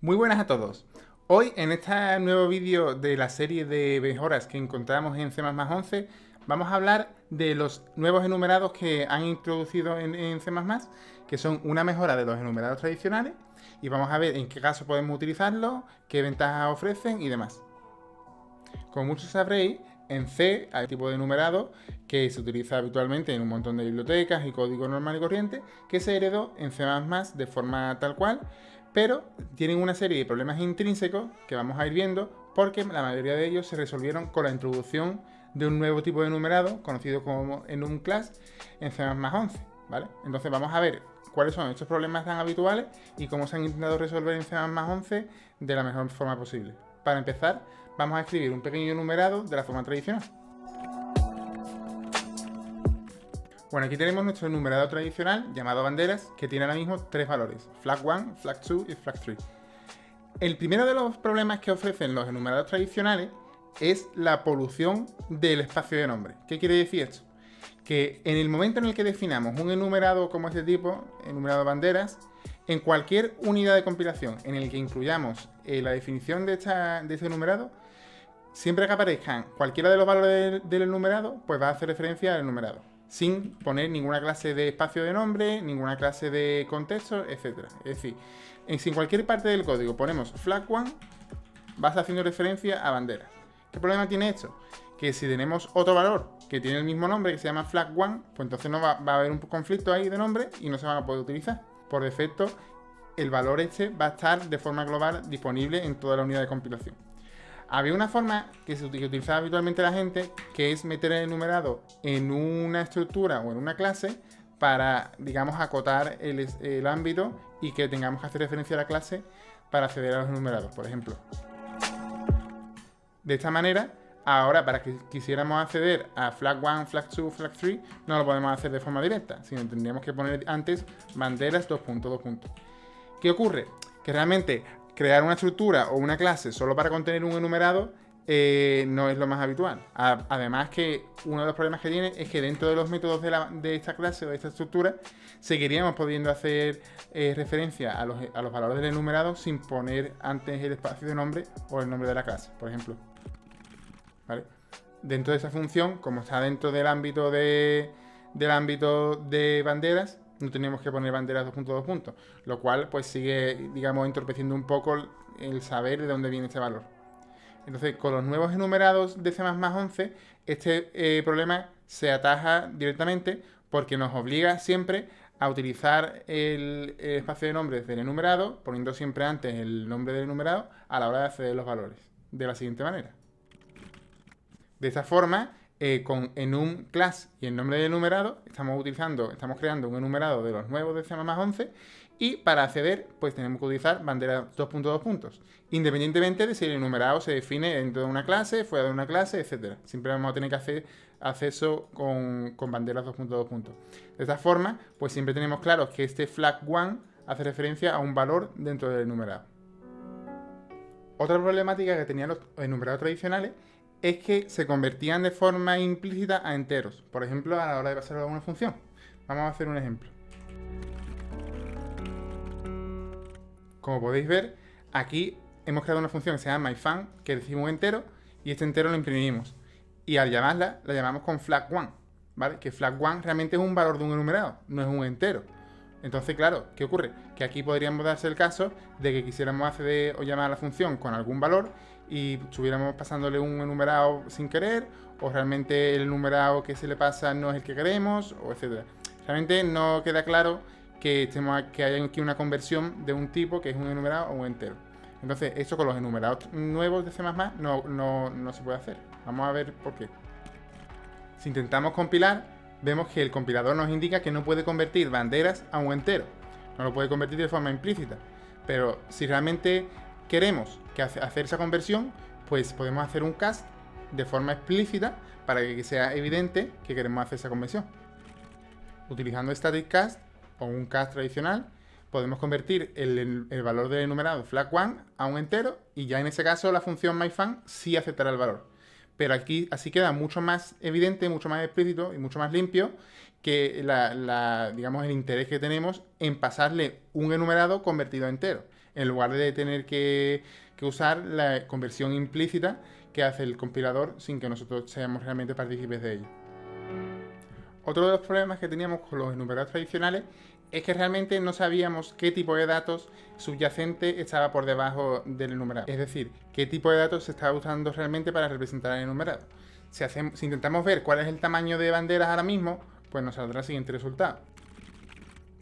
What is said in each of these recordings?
Muy buenas a todos. Hoy en este nuevo vídeo de la serie de mejoras que encontramos en C++11 vamos a hablar de los nuevos enumerados que han introducido en C++, que son una mejora de los enumerados tradicionales, y vamos a ver en qué caso podemos utilizarlos, qué ventajas ofrecen y demás. Como muchos sabréis, en C hay un tipo de enumerado que se utiliza habitualmente en un montón de bibliotecas y código normal y corriente, que se heredó en C++ de forma tal cual, pero tienen una serie de problemas intrínsecos que vamos a ir viendo porque la mayoría de ellos se resolvieron con la introducción de un nuevo tipo de enumerado conocido como enumClass en C++11, ¿vale? Entonces vamos a ver cuáles son estos problemas tan habituales y cómo se han intentado resolver en C++11 de la mejor forma posible. Para empezar, vamos a escribir un pequeño enumerado de la forma tradicional. Bueno, aquí tenemos nuestro enumerado tradicional llamado banderas, que tiene ahora mismo tres valores: flag1, flag2 y flag3. El primero de los problemas que ofrecen los enumerados tradicionales es la polución del espacio de nombre. ¿Qué quiere decir esto? Que en el momento en el que definamos un enumerado como este tipo, enumerado banderas, en cualquier unidad de compilación en el que incluyamos la definición de este enumerado, siempre que aparezcan cualquiera de los valores del enumerado, pues va a hacer referencia al enumerado, sin poner ninguna clase de espacio de nombre, ninguna clase de contexto, etc. Es decir, si en cualquier parte del código ponemos flag1, vas haciendo referencia a banderas. ¿Qué problema tiene esto? Que si tenemos otro valor que tiene el mismo nombre, que se llama flag1, pues entonces no va a haber un conflicto ahí de nombre y no se van a poder utilizar. Por defecto, el valor este va a estar de forma global disponible en toda la unidad de compilación. Había una forma que utilizaba habitualmente la gente, que es meter el enumerado en una estructura o en una clase para, digamos, acotar el ámbito y que tengamos que hacer referencia a la clase para acceder a los enumerados, por ejemplo. De esta manera, ahora para que quisiéramos acceder a flag1, flag2, flag3, no lo podemos hacer de forma directa, sino tendríamos que poner antes banderas 2.2. ¿Qué ocurre? Que realmente crear una estructura o una clase solo para contener un enumerado no es lo más habitual. Además que uno de los problemas que tiene es que dentro de los métodos de esta clase o de esta estructura seguiríamos pudiendo hacer referencia a los valores del enumerado sin poner antes el espacio de nombre o el nombre de la clase, por ejemplo. ¿Vale? Dentro de esa función, como está dentro del ámbito de banderas, no tenemos que poner banderas 2.2, lo cual pues sigue, digamos, entorpeciendo un poco el saber de dónde viene este valor. Entonces, con los nuevos enumerados de C++11, este problema se ataja directamente porque nos obliga siempre a utilizar el espacio de nombres del enumerado, poniendo siempre antes el nombre del enumerado a la hora de acceder a los valores, de la siguiente manera. De esta forma, con enumClass y el nombre del enumerado, estamos creando un enumerado de los nuevos de C++11, y para acceder, pues tenemos que utilizar bandera 2.2, independientemente de si el enumerado se define dentro de una clase, fuera de una clase, etc. Siempre vamos a tener que hacer acceso con banderas 2.2. De esta forma, pues siempre tenemos claro que este flag1 hace referencia a un valor dentro del enumerado. Otra problemática que tenían los enumerados tradicionales es que se convertían de forma implícita a enteros, por ejemplo, a la hora de pasar a una función. Vamos a hacer un ejemplo. Como podéis ver, aquí hemos creado una función que se llama myFun, que recibe un entero, y este entero lo imprimimos. Y al llamarla, la llamamos con flag1, ¿vale? Que flag1 realmente es un valor de un enumerado, no es un entero. Entonces, claro, ¿qué ocurre? Que aquí podríamos darse el caso de que quisiéramos acceder o llamar a la función con algún valor y estuviéramos pasándole un enumerado sin querer, o realmente el enumerado que se le pasa no es el que queremos, o etc. Realmente no queda claro que haya aquí una conversión de un tipo que es un enumerado o un entero. Entonces, esto con los enumerados nuevos de C++ no se puede hacer. Vamos a ver por qué. Si intentamos compilar, vemos que el compilador nos indica que no puede convertir banderas a un entero. No lo puede convertir de forma implícita. Pero si realmente queremos hacer esa conversión, pues podemos hacer un cast de forma explícita para que sea evidente que queremos hacer esa conversión. Utilizando static cast o un cast tradicional, podemos convertir el valor del enumerado flag1 a un entero, y ya en ese caso la función myFun sí aceptará el valor. Pero aquí así queda mucho más evidente, mucho más explícito y mucho más limpio que digamos, el interés que tenemos en pasarle un enumerado convertido a entero. en lugar de tener que usar la conversión implícita que hace el compilador sin que nosotros seamos realmente partícipes de ello. Otro de los problemas que teníamos con los enumerados tradicionales es que realmente no sabíamos qué tipo de datos subyacente estaba por debajo del enumerado. Es decir, qué tipo de datos se estaba usando realmente para representar el enumerado. Si intentamos ver cuál es el tamaño de banderas ahora mismo, pues nos saldrá el siguiente resultado.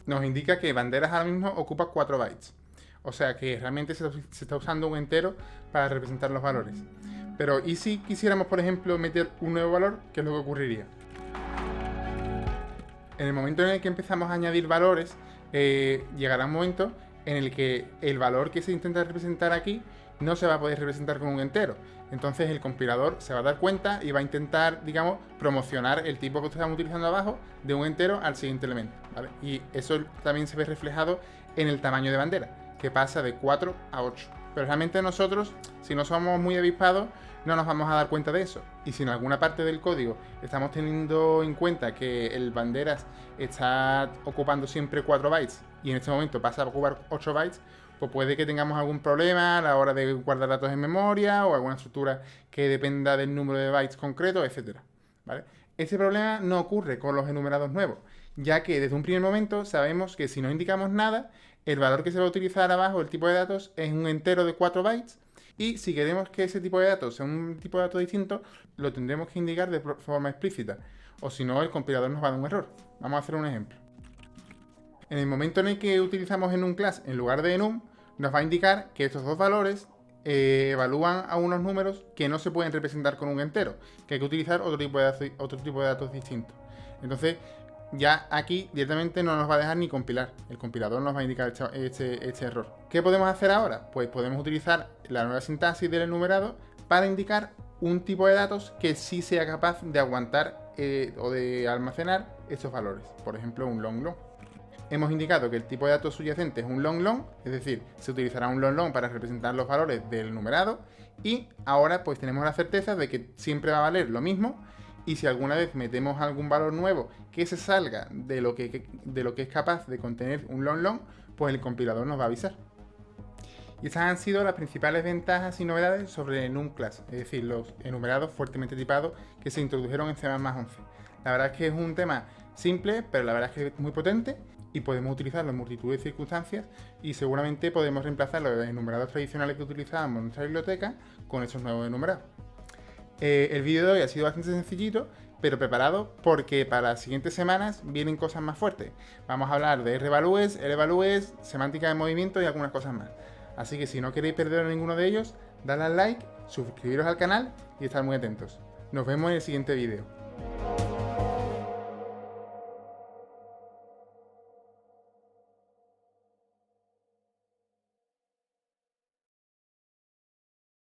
Nos indica que banderas ahora mismo ocupa 4 bytes. O sea que realmente se está usando un entero para representar los valores. Pero ¿y si quisiéramos, por ejemplo, meter un nuevo valor? ¿Qué es lo que ocurriría? En el momento en el que empezamos a añadir valores, llegará un momento en el que el valor que se intenta representar aquí no se va a poder representar con un entero. Entonces el compilador se va a dar cuenta y va a intentar, digamos, promocionar el tipo que estamos utilizando abajo de un entero al siguiente elemento, ¿vale? Y eso también se ve reflejado en el tamaño de bandera, que pasa de 4 a 8. Pero realmente nosotros, si no somos muy avispados, no nos vamos a dar cuenta de eso. Y si en alguna parte del código estamos teniendo en cuenta que el banderas está ocupando siempre 4 bytes y en este momento pasa a ocupar 8 bytes, pues puede que tengamos algún problema a la hora de guardar datos en memoria o alguna estructura que dependa del número de bytes concreto, etc. ¿Vale? Este problema no ocurre con los enumerados nuevos, ya que desde un primer momento sabemos que si no indicamos nada, el valor que se va a utilizar abajo, el tipo de datos, es un entero de 4 bytes. Y si queremos que ese tipo de datos sea un tipo de datos distinto, lo tendremos que indicar de forma explícita. O si no, el compilador nos va a dar un error. Vamos a hacer un ejemplo. En el momento en el que utilizamos enum class en lugar de enum, nos va a indicar que estos dos valores evalúan a unos números que no se pueden representar con un entero, que hay que utilizar otro tipo de datos distintos. Entonces, ya aquí directamente no nos va a dejar ni compilar. El compilador nos va a indicar este error. ¿Qué podemos hacer ahora? Pues podemos utilizar la nueva sintaxis del enumerado para indicar un tipo de datos que sí sea capaz de aguantar o de almacenar estos valores. Por ejemplo, un long long. Hemos indicado que el tipo de datos subyacente es un long long, es decir, se utilizará un long long para representar los valores del enumerado. Y ahora pues tenemos la certeza de que siempre va a valer lo mismo. Y si alguna vez metemos algún valor nuevo que se salga de lo que es capaz de contener un long long, pues el compilador nos va a avisar. Y estas han sido las principales ventajas y novedades sobre enum class, es decir, los enumerados fuertemente tipados que se introdujeron en C++ 11. La verdad es que es un tema simple, pero la verdad es que es muy potente y podemos utilizarlo en multitud de circunstancias y seguramente podemos reemplazar los enumerados tradicionales que utilizábamos en nuestra biblioteca con estos nuevos enumerados. El vídeo de hoy ha sido bastante sencillito, pero preparado porque para las siguientes semanas vienen cosas más fuertes. Vamos a hablar de revalues, revalues, semántica de movimiento y algunas cosas más. Así que si no queréis perder ninguno de ellos, dadle al like, suscribiros al canal y estar muy atentos. Nos vemos en el siguiente vídeo.